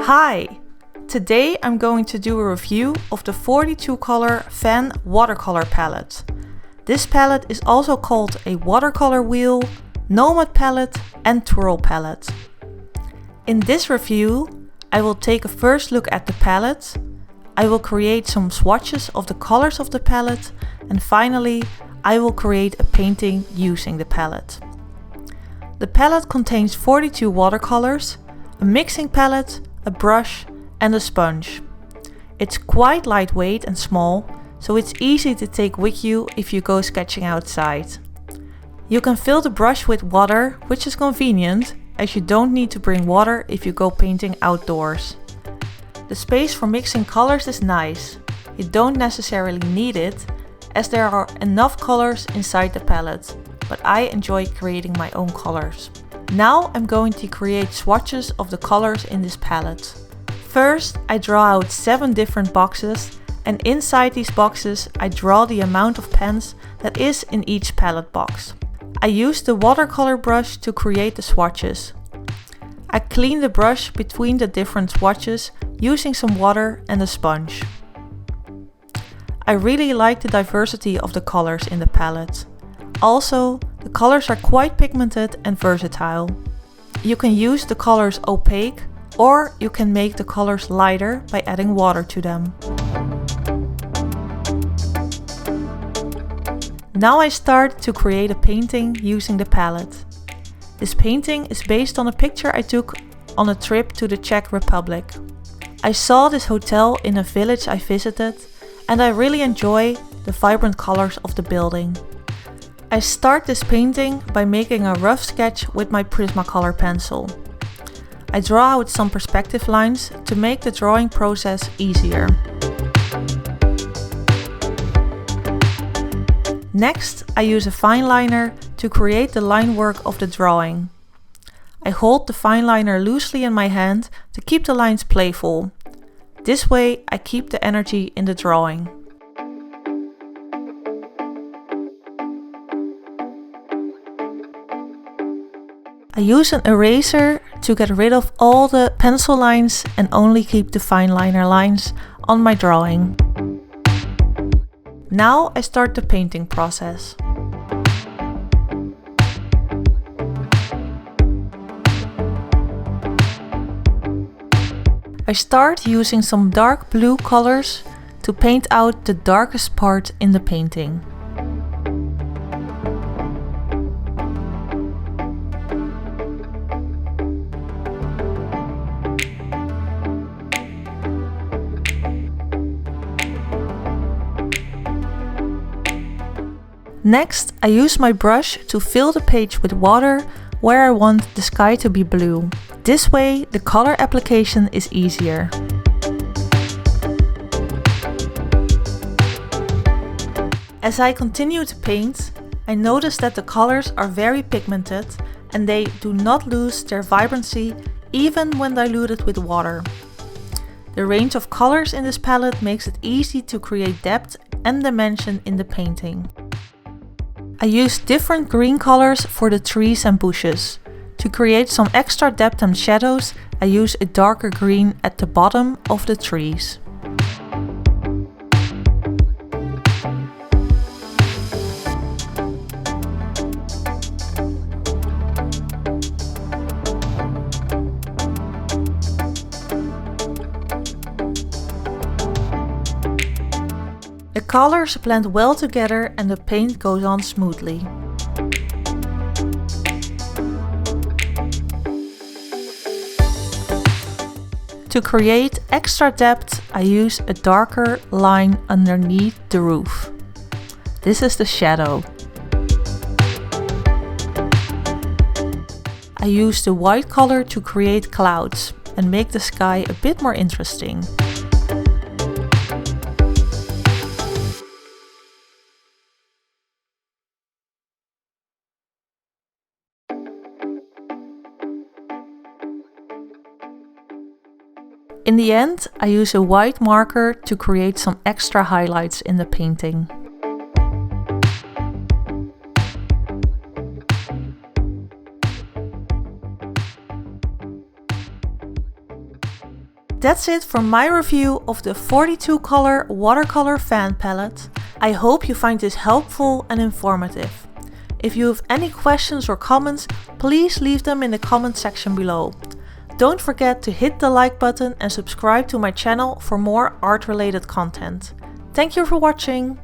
Hi! Today I'm going to do a review of the 42 color Fan watercolor palette. This palette is also called a watercolor wheel, nomad palette and twirl palette. In this review I will take a first look at the palette, I will create some swatches of the colors of the palette, and finally I will create a painting using the palette. The palette contains 42 watercolors, a mixing palette, a brush and a sponge. It's quite lightweight and small, so it's easy to take with you if you go sketching outside. You can fill the brush with water, which is convenient, as you don't need to bring water if you go painting outdoors. The space for mixing colors is nice. You don't necessarily need it, as there are enough colors inside the palette, but I enjoy creating my own colors. Now I'm going to create swatches of the colors in this palette. First, I draw out 7 different boxes, and inside these boxes I draw the amount of pens that is in each palette box. I use the watercolor brush to create the swatches. I clean the brush between the different swatches using some water and a sponge. I really like the diversity of the colors in the palette. Also, the colors are quite pigmented and versatile. You can use the colors opaque, or you can make the colors lighter by adding water to them. Now I start to create a painting using the palette. This painting is based on a picture I took on a trip to the Czech Republic. I saw this hotel in a village I visited, and I really enjoy the vibrant colors of the building. I start this painting by making a rough sketch with my Prismacolor pencil. I draw out some perspective lines to make the drawing process easier. Next, I use a fine liner to create the line work of the drawing. I hold the fine liner loosely in my hand to keep the lines playful. This way I keep the energy in the drawing. I use an eraser to get rid of all the pencil lines and only keep the fine liner lines on my drawing. Now I start the painting process. I start using some dark blue colors to paint out the darkest part in the painting. Next, I use my brush to fill the page with water where I want the sky to be blue. This way, the color application is easier. As I continue to paint, I notice that the colors are very pigmented and they do not lose their vibrancy even when diluted with water. The range of colors in this palette makes it easy to create depth and dimension in the painting. I use different green colors for the trees and bushes. To create some extra depth and shadows, I use a darker green at the bottom of the trees. The colors blend well together and the paint goes on smoothly. To create extra depth, I use a darker line underneath the roof. This is the shadow. I use the white color to create clouds and make the sky a bit more interesting. In the end, I use a white marker to create some extra highlights in the painting. That's it for my review of the 42 color watercolor fan palette. I hope you find this helpful and informative. If you have any questions or comments, please leave them in the comment section below. Don't forget to hit the like button and subscribe to my channel for more art related content. Thank you for watching!